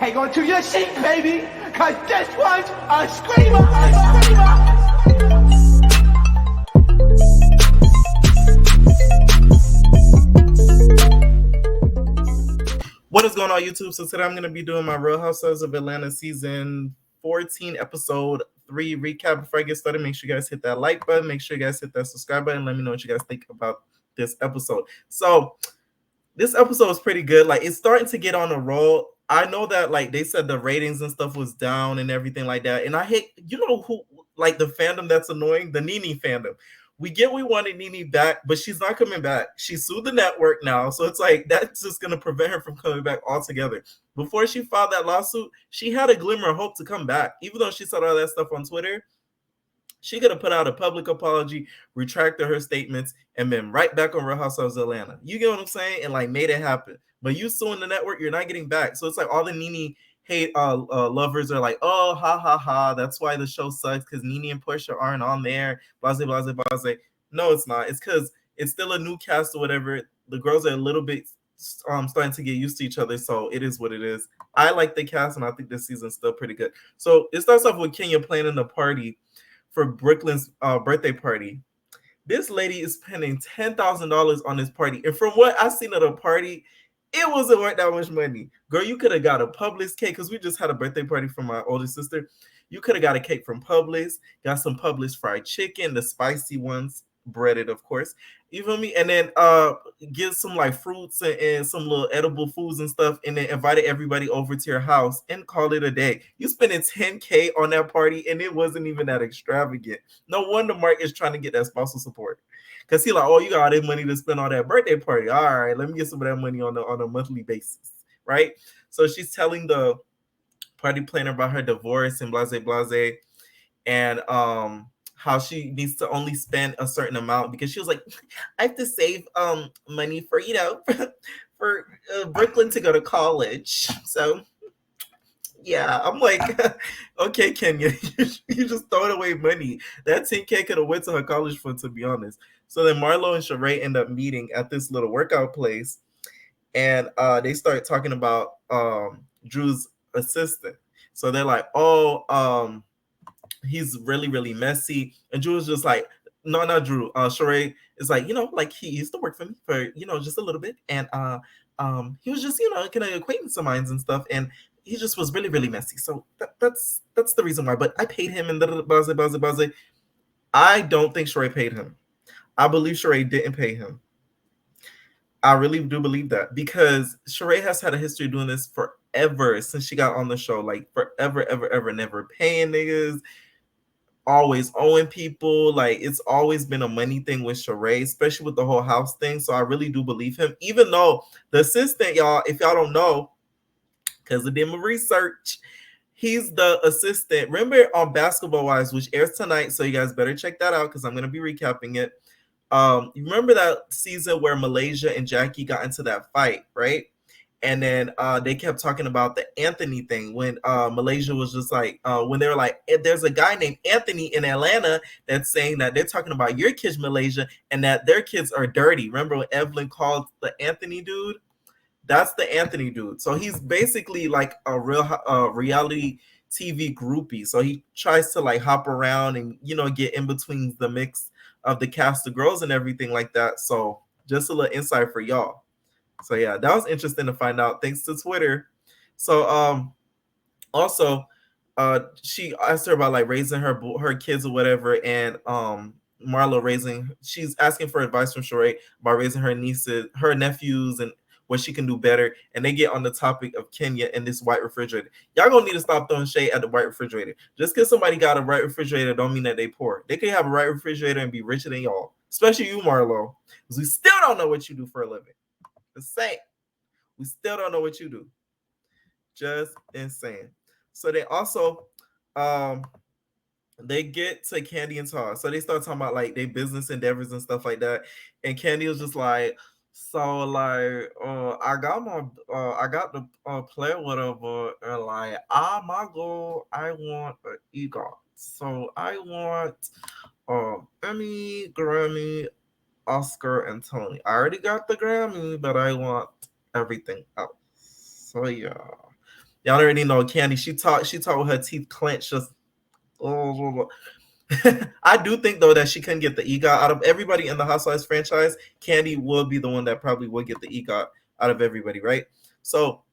Hang on to your seat, baby, cause this one's a screamer, a screamer. What is going on, YouTube? So today I'm going to be doing my Real Housewives of Atlanta season 14, episode 3 recap. Before I get started, make sure you guys hit that like button. Make sure you guys hit that subscribe button. Let me know what you guys think about this episode. So this episode was pretty good. Like, it's starting to get on a roll. I know that, like, they said the ratings and stuff was down and everything like that. And I hate, you know who, like, the fandom that's annoying? The Nene fandom. We wanted Nene back, but she's not coming back. She sued the network now. So it's like, that's just going to prevent her from coming back altogether. Before she filed that lawsuit, she had a glimmer of hope to come back. Even though she said all that stuff on Twitter, she could have put out a public apology, retracted her statements, and been right back on Real Housewives of Atlanta. You get what I'm saying? And like made it happen. But you suing the network, you're not getting back. So it's like all the Nene hate lovers are like, oh, ha ha ha. That's why the show sucks because Nene and Portia aren't on there. Blase, blase, blase. No, it's not. It's because it's still a new cast or whatever. The girls are a little bit starting to get used to each other. So it is what it is. I like the cast, and I think this season's still pretty good. So it starts off with Kenya planning a party for Brooklyn's birthday party. This lady is spending $10,000 on this party. And from what I've seen at a party, it wasn't worth that much money. Girl, you could have got a Publix cake because we just had a birthday party for my older sister. You could have got a cake from Publix, got some Publix fried chicken, the spicy ones, breaded, of course. You feel me? And then get some like fruits and some little edible foods and stuff, and then invited everybody over to your house and call it a day. You spending $10K on that party, and it wasn't even that extravagant. No wonder Mark is trying to get that spousal support. Because he like, oh, you got all that money to spend on that birthday party. All right, let me get some of that money on a monthly basis, right? So she's telling the party planner about her divorce and blase blase, and how she needs to only spend a certain amount because she was like, I have to save money for for Brooklyn to go to college. So yeah, I'm like, okay, Kenya, you just throwing away money. That 10K could have went to her college fund, to be honest. So then Marlo and Sheree end up meeting at this little workout place, and they start talking about Drew's assistant. So they're like, oh, he's really, really messy. And Drew was just like, no, not Drew. Sheree is like, like he used to work for me for, just a little bit. And he was just, kind of acquaintance of mine and stuff. And he just was really, really messy. So that's the reason why. But I paid him and buzz, buzz, buzz. I don't think Sheree paid him. I believe Sheree didn't pay him. I really do believe that because Sheree has had a history of doing this forever since she got on the show. Like forever, ever, never paying niggas, always owing people. Like it's always been a money thing with Sheree, especially with the whole house thing. So I really do believe him, even though the assistant, y'all, if y'all don't know, because I did my research, he's the assistant. Remember on Basketball Wives, which airs tonight, so you guys better check that out because I'm going to be recapping it. You remember that season where Malaysia and Jackie got into that fight, right? And then they kept talking about the Anthony thing when Malaysia was just like, when they were like, there's a guy named Anthony in Atlanta that's saying that they're talking about your kids, Malaysia, and that their kids are dirty. Remember when Evelyn called the Anthony dude? That's the Anthony dude. So he's basically like a real reality TV groupie. So he tries to like hop around and, get in between the mix of the cast of girls and everything like that. So just a little insight for y'all. So yeah, that was interesting to find out thanks to Twitter. So also she asked her about like raising her kids or whatever, and Marlo she's asking for advice from Sheree about raising her nieces, her nephews, and what she can do better. And they get on the topic of Kenya and this white refrigerator. Y'all gonna need to stop throwing shade at the white refrigerator. Just because somebody got a white refrigerator don't mean that they poor. They could have a white refrigerator and be richer than y'all, especially you, Marlo, because we still don't know what you do for a living. Insane. We still don't know what you do. Just insane. So they also they get to Candy and Todd. So they start talking about like their business endeavors and stuff like that. And Candy was just like, so like I got the play whatever, and like my goal, I want an EGOT. So I want Emmy, Grammy, Oscar, and Tony. I already got the Grammy, but I want everything else. So yeah. Y'all already know Candy. She talked with her teeth clenched. Just oh. I do think though that she couldn't get the EGOT out of everybody in the Housewives franchise. Candy will be the one that probably would get the EGOT out of everybody, right? So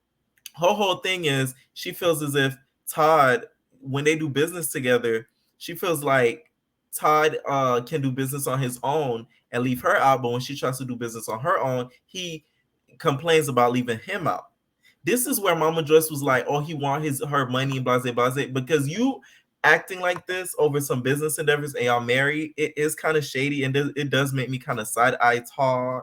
her whole thing is she feels as if Todd, when they do business together, she feels like Todd can do business on his own and leave her out, but when she tries to do business on her own, he complains about leaving him out. This is where Mama Joyce was like, "Oh, he want her money, blase blase," because you acting like this over some business endeavors and y'all married, it is kind of shady, and it does make me kind of side eye Todd.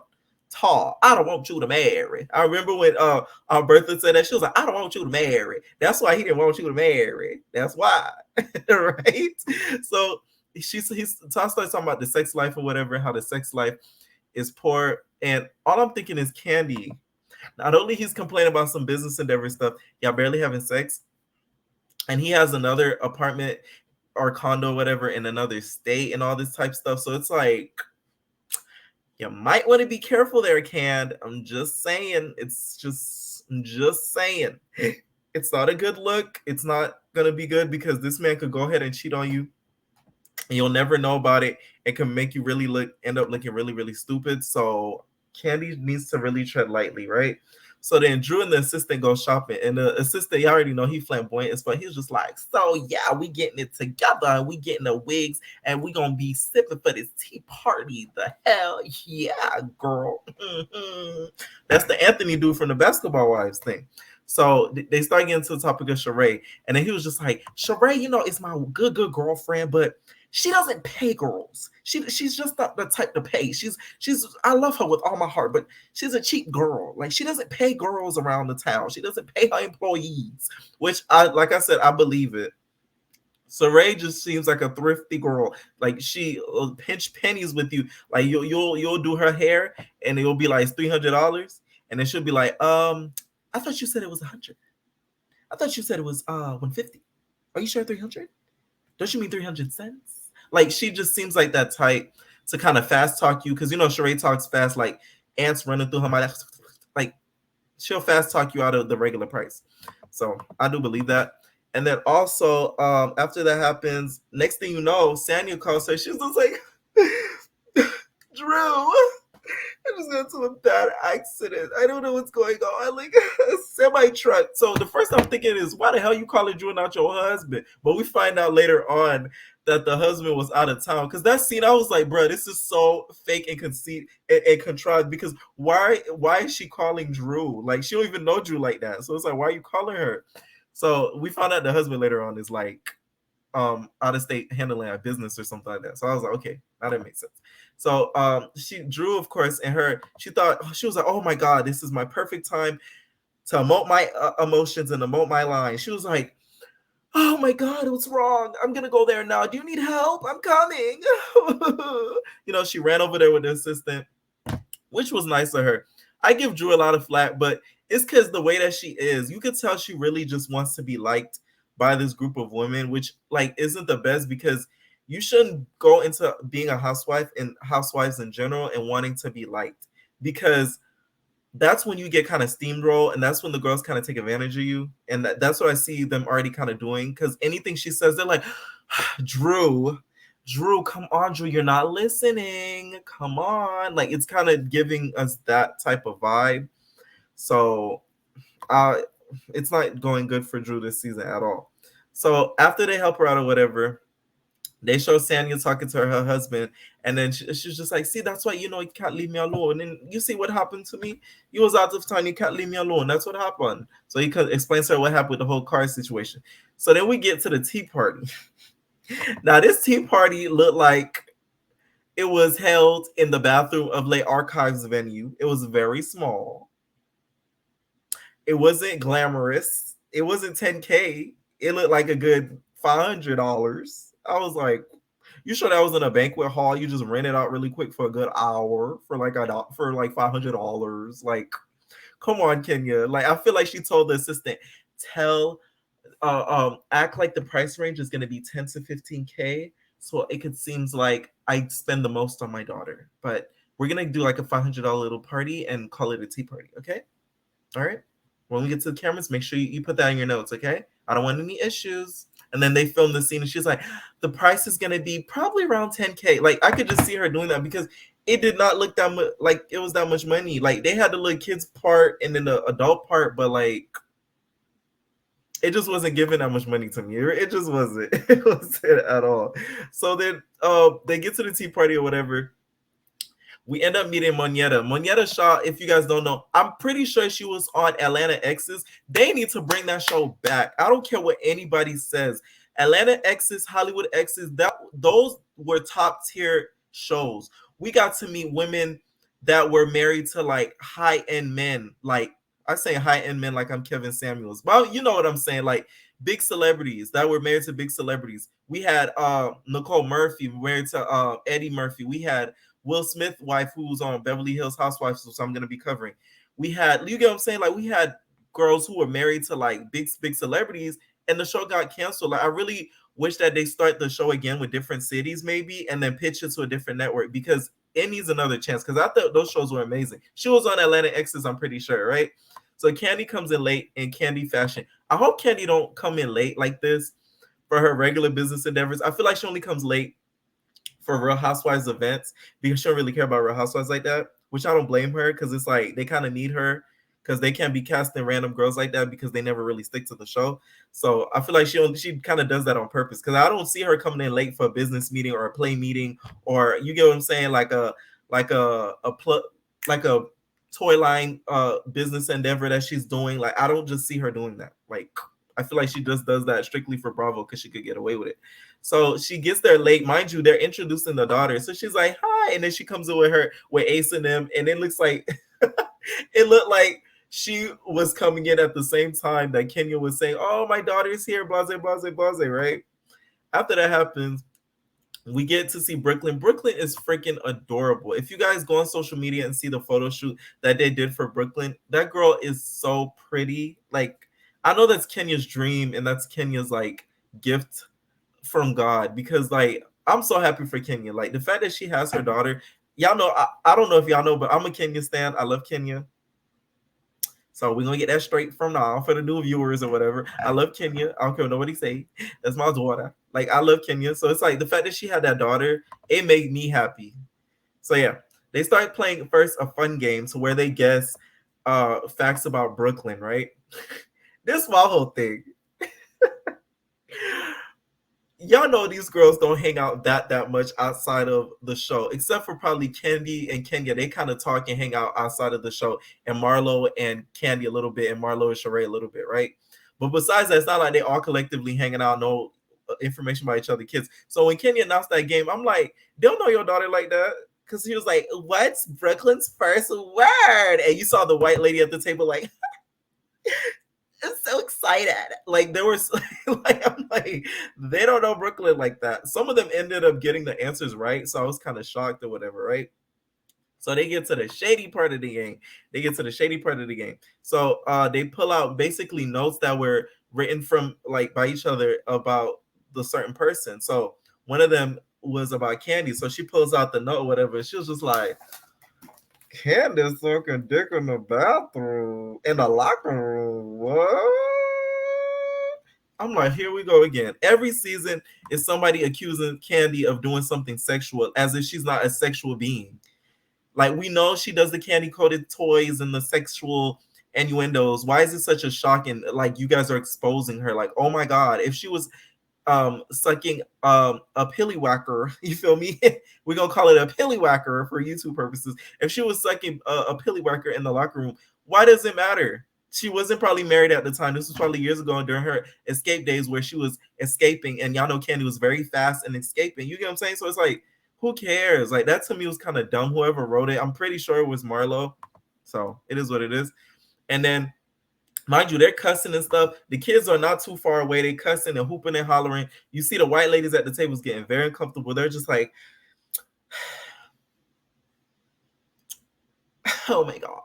Todd, I don't want you to marry. I remember when our Bertha said that, she was like, "I don't want you to marry." That's why he didn't want you to marry. That's why, right? So Todd starts talking about the sex life or whatever, how the sex life is poor, and all I'm thinking is Candy. Not only he's complaining about some business endeavor stuff, y'all barely having sex, and he has another apartment or condo, whatever, in another state, and all this type of stuff. So it's like you might want to be careful there, Cand. I'm just saying. I'm just saying. It's not a good look. It's not gonna be good because this man could go ahead and cheat on you, and you'll never know about it. It can make you end up looking really, really stupid. So Candy needs to really tread lightly, right? So then Drew and the assistant go shopping, and the assistant, you already know he flamboyant as fuck. He's just like, "So yeah, we getting it together, and we getting the wigs, and we gonna be sipping for this tea party. The hell yeah, girl." That's the Anthony dude from the Basketball Wives thing. So they start getting to the topic of Sheree, and then he was just like, "Sheree, is my good girlfriend, but she doesn't pay girls. She's just not the type to pay. She's I love her with all my heart, but she's a cheap girl. Like she doesn't pay girls around the town. She doesn't pay her employees." Which like I said, I believe it. Saray just seems like a thrifty girl. Like she pinch pennies with you. Like you'll do her hair and it'll be like $300, and then she'll be like, I thought you said it was 100. I thought you said it was 150. Are you sure 300? Don't you mean 300 cents? Like she just seems like that type to kind of fast talk you, because Sheree talks fast like ants running through her mind. Like she'll fast talk you out of the regular price. So I do believe that. And then also after that happens, next thing you know, Sanya calls her. She's just like, "Drew, I just got into a bad accident. I don't know what's going on. Like a semi truck." So the first I'm thinking is, why the hell you calling Drew, not your husband? But we find out later on that the husband was out of town. Because that scene, I was like, bro, this is so fake and conceit and contrived. Because why is she calling Drew? Like she don't even know Drew like that. So it's like, why are you calling her? So we found out the husband later on is like out of state handling a business or something like that. So I was like, okay, now that makes sense. So Drew, of course, and she was like, "Oh my God, this is my perfect time to emote my emotions and emote my line." She was like, "Oh my God, what's wrong? I'm gonna go there now. Do you need help? I'm coming." She ran over there with the assistant, which was nice of her. I give Drew a lot of flack, but it's because the way that she is, you could tell she really just wants to be liked by this group of women, which like isn't the best, because you shouldn't go into being a housewife and housewives in general and wanting to be liked, because that's when you get kind of steamrolled, and that's when the girls kind of take advantage of you. And that's what I see them already kind of doing, because anything she says, they're like, Drew, come on, Drew, you're not listening. Come on. Like it's kind of giving us that type of vibe. So it's not going good for Drew this season at all. So after they help her out or whatever, they show Sanya talking to her husband, and then she's just like, "See, that's why you can't leave me alone. And you see what happened to me? You was out of town, you can't leave me alone. That's what happened." So he explains to her what happened with the whole car situation. So then we get to the tea party. Now this tea party looked like it was held in the bathroom of Late Archives venue. It was very small. It wasn't glamorous. It wasn't 10K. It looked like a good $500. I was like, you sure that was in a banquet hall? You just rent it out really quick for a good hour for like $500? Like, come on, Kenya. Like, I feel like she told the assistant, act like the price range is gonna be 10 to 15K. So it seems like I spend the most on my daughter. But we're gonna do like a $500 little party and call it a tea party, okay? All right. When we get to the cameras, make sure you put that in your notes, okay? I don't want any issues. And then they filmed the scene, and she's like, the price is gonna be probably around 10K. Like, I could just see her doing that because it did not look that much like it was that much money. Like, they had the little kids part and then the adult part, but like it just wasn't giving that much money to me. It just wasn't. It wasn't at all. So then they get to the tea party or whatever. We end up meeting Moneta. Moneta Shaw, if you guys don't know, I'm pretty sure she was on Atlanta Exes. They need to bring that show back. I don't care what anybody says. Atlanta Exes, Hollywood Exes, those were top tier shows. We got to meet women that were married to like high end men. Like, I say high end men like I'm Kevin Samuels. Well, you know what I'm saying. Like big celebrities that were married to big celebrities. We had Nicole Murphy married to Eddie Murphy. We had Will Smith wife who was on Beverly Hills Housewives, so I'm gonna be covering. We had, you get what I'm saying? Like we had girls who were married to like big celebrities, and the show got canceled. Like I really wish that they start the show again with different cities, maybe, and then pitch it to a different network because it needs another chance. Because I thought those shows were amazing. She was on Atlanta Exes, I'm pretty sure, right? So Candy comes in late in Candy fashion. I hope Candy don't come in late like this for her regular business endeavors. I feel like she only comes late for Real Housewives events because she don't really care about Real Housewives like that, which I don't blame her because it's like they kind of need her because they can't be casting random girls like that because they never really stick to the show. So I feel like she kind of does that on purpose because I don't see her coming in late for a business meeting or a play meeting or you get what I'm saying, like a toy line business endeavor that she's doing. Like I don't just see her doing that. Like I feel like she just does that strictly for Bravo because she could get away with it. So she gets there late. Mind you, they're introducing the daughter. So she's like, hi. And then she comes in with her with Ace and them. And it looks like it looked like she was coming in at the same time that Kenya was saying, oh, my daughter's here, blase, blase, blase, right? After that happens, we get to see Brooklyn. Brooklyn is freaking adorable. If you guys go on social media and see the photo shoot that they did for Brooklyn, that girl is so pretty. Like, I know that's Kenya's dream and that's Kenya's like gift from God because like I'm so happy for Kenya. Like the fact that she has her daughter, y'all know, I don't know if y'all know, but I'm a Kenya stan. I love Kenya. So we're gonna get that straight from now for the new viewers or whatever. I love Kenya. I don't care what nobody say. That's my daughter. Like I love Kenya. So it's like the fact that she had that daughter, it made me happy. So yeah, they start playing first a fun game to where they guess facts about Brooklyn, right? This is my whole thing. Y'all know these girls don't hang out that much outside of the show, except for probably Candy and Kenya. They kind of talk and hang out outside of the show, and Marlo and Candy a little bit, and Marlo and Sheree a little bit, right? But besides that, it's not like they all collectively hanging out, no information about each other kids. So when Kenya announced that game, I'm like, they don't know your daughter like that. Because he was like, what's Brooklyn's first word? And you saw the white lady at the table like, I'm so excited. Like there was like I'm like they don't know Brooklyn like that. Some of them ended up getting the answers right, so I was kind of shocked or whatever, right? So they get to the shady part of the game. So they pull out basically notes that were written from like by each other about the certain person. So one of them was about Candy. So she pulls out the note or whatever. She was just like, Candace sucking dick in the bathroom, in the locker room. What? I'm like, here we go again. Every season is somebody accusing Candy of doing something sexual as if she's not a sexual being. Like, we know she does the candy coated toys and the sexual innuendos. Why is it such a shock? And like, you guys are exposing her. Like, oh my God, if she was sucking a pilly whacker, you feel me? We're gonna call it a pilly whacker for YouTube purposes. If she was sucking a pilly whacker in the locker room, why does it matter? She wasn't probably married at the time. This was probably years ago during her escape days where she was escaping, and y'all know Candy was very fast in escaping. You get what I'm saying? So it's like, who cares? Like, that to me was kind of dumb. Whoever wrote it, I'm pretty sure it was Marlo. So it is what it is. And then, mind you, they're cussing and stuff. The kids are not too far away. They cussing and hooping and hollering. You see the white ladies at the tables getting very uncomfortable. They're just like, oh my God.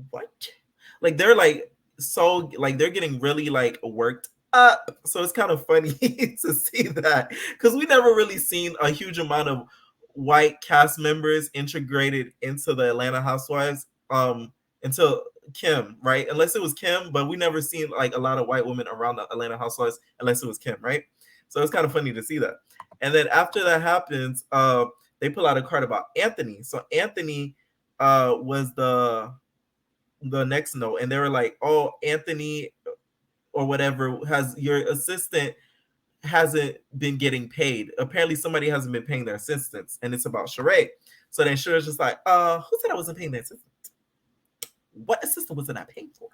What? Like, they're like, so, like, they're getting really, like, worked up. So it's kind of funny to see that because we never really seen a huge amount of white cast members integrated into the Atlanta Housewives until Kim, right? Unless it was Kim, but we never seen like a lot of white women around the Atlanta Housewives unless it was Kim, right? So it's kind of funny to see that. And then after that happens, they pull out a card about Anthony. So Anthony was the next note, and they were like, "Oh, Anthony or whatever has your assistant hasn't been getting paid. Apparently, somebody hasn't been paying their assistants, and it's about Sheree." So then Sheree's just like, who said I wasn't paying their assistant? What assistant wasn't I paying for?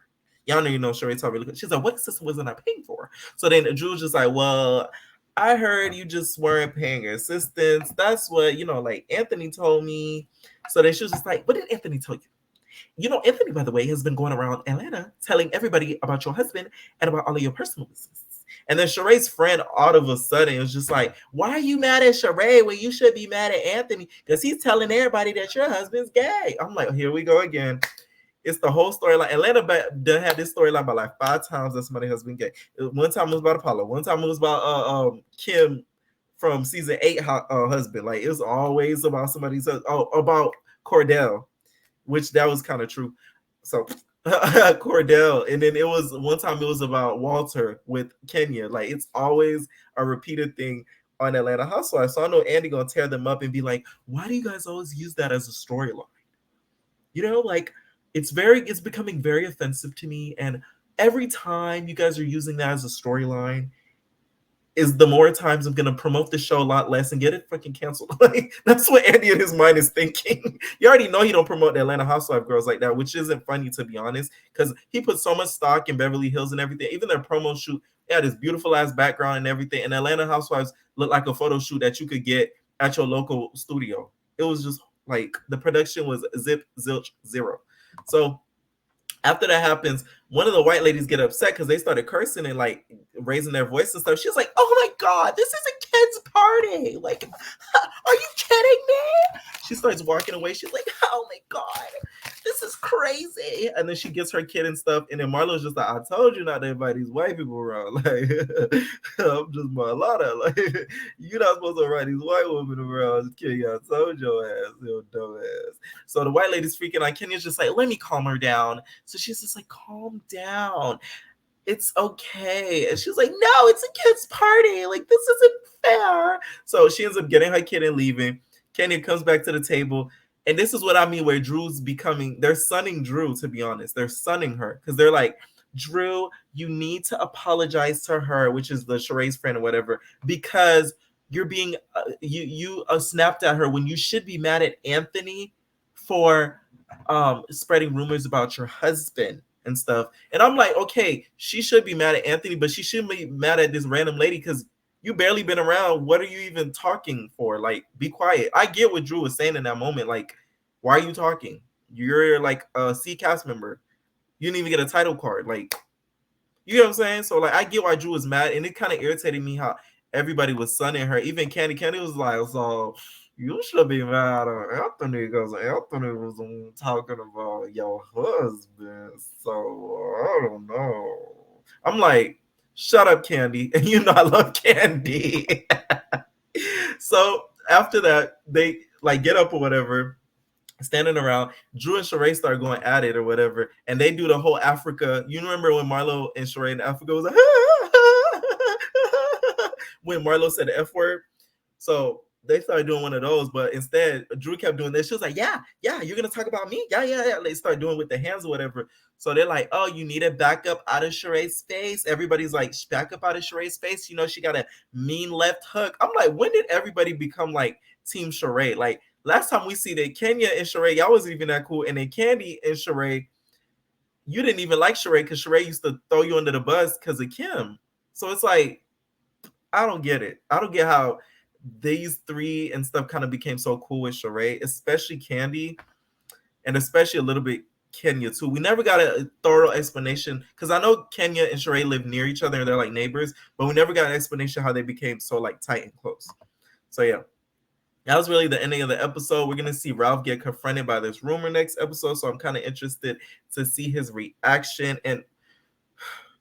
Y'all know, Sheree talk really good. She's like, what assistant wasn't I paying for? So then Drew's just like, well, I heard you just weren't paying your assistants. That's what, like Anthony told me. So then she was just like, what did Anthony tell you? Anthony, by the way, has been going around Atlanta telling everybody about your husband and about all of your personal business. And then Sheree's friend all of a sudden was just like, why are you mad at Sheree when you should be mad at Anthony? Because he's telling everybody that your husband's gay. I'm like, here we go again. It's the whole storyline. Atlanta done had this storyline about like 5 times that somebody has been gay. One time it was about Apollo. One time it was about Kim from season 8 husband. Like it was always about somebody's about Cordell, which that was kind of true. So Cordell, and then it was one time it was about Walter with Kenya. Like it's always a repeated thing on Atlanta Housewives. So I know Andy gonna tear them up and be like, why do you guys always use that as a storyline? Like it's becoming very offensive to me. And every time you guys are using that as a storyline, is the more times I'm gonna promote the show a lot less and get it fucking canceled. Like that's what Andy in his mind is thinking. You already know he don't promote the Atlanta Housewife girls like that, which isn't funny to be honest, because he put so much stock in Beverly Hills and everything. Even their promo shoot, they had this beautiful ass background and everything. And Atlanta Housewives looked like a photo shoot that you could get at your local studio. It was just like the production was zip zilch zero. So after that happens, one of the white ladies get upset because they started cursing and like raising their voice and stuff. She's like, "Oh my god, this is a kid's party! Like, are you kidding me?" She starts walking away. She's like, "Oh my god, this is crazy!" And then she gets her kid and stuff. And then Marlo's just like, "I told you not to invite these white people around. Like, I'm just Marlotta. Like, you're not supposed to invite these white women around. Kid, I told your ass, you dumb ass." So the white lady's freaking out. Kenya's just like, "Let me calm her down." So she's just like, calm down. It's okay. And she's like, no, it's a kid's party. Like, this isn't fair. So she ends up getting her kid and leaving. Kenya comes back to the table. And this is what I mean where they're sunning Drew, to be honest. They're sunning her because they're like, Drew, you need to apologize to her, which is the Sheree's friend or whatever, because you're being, you snapped at her when you should be mad at Anthony for spreading rumors about your husband and stuff. And I'm like, okay, she should be mad at Anthony, but she shouldn't be mad at this random lady because you barely been around. What are you even talking for? Like, be quiet. I get what Drew was saying in that moment. Like, why are you talking? You're like a C cast member. You didn't even get a title card. Like, you know what I'm saying? So like, I get why Drew was mad, and it kind of irritated me how everybody was sunning her. Even Candy was like, so you should be mad at Anthony because Anthony was the one talking about your husband. So I don't know. I'm like, shut up, Candy. And you know I love Candy. So after that, they like get up or whatever, standing around. Drew and Sheree start going at it or whatever, and they do the whole Africa. You remember when Marlo and Sheree in Africa was like, when Marlo said the F word? So they started doing one of those, but instead Drew kept doing this. She was like, yeah, you're gonna talk about me? Yeah. They start doing with the hands or whatever. So they're like, oh, you need to back up out of Sheree's face. Everybody's like, back up out of Sheree's face. She got a mean left hook. I'm like, when did everybody become like Team Sheree? Like last time we see that Kenya and Sheree, y'all wasn't even that cool. And then Candy and Sheree, you didn't even like Sheree because Sheree used to throw you under the bus because of Kim. So it's like, I don't get it. I don't get how these three and stuff kind of became so cool with Sheree, especially Candy, and especially a little bit Kenya too. We never got a thorough explanation because I know Kenya and Sheree live near each other and they're like neighbors, but we never got an explanation how they became so like tight and close. So yeah, that was really the ending of the episode. We're gonna see Ralph get confronted by this rumor next episode, so I'm kind of interested to see his reaction and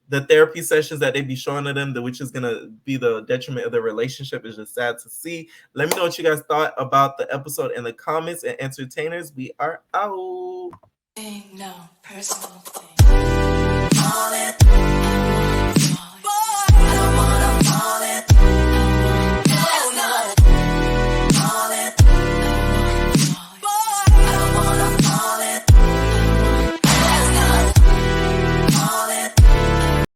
the therapy sessions that they be showing to them, which is gonna be the detriment of their relationship, is just sad to see. Let me know what you guys thought about the episode in the comments. And entertainers, we are out. No, personal thing.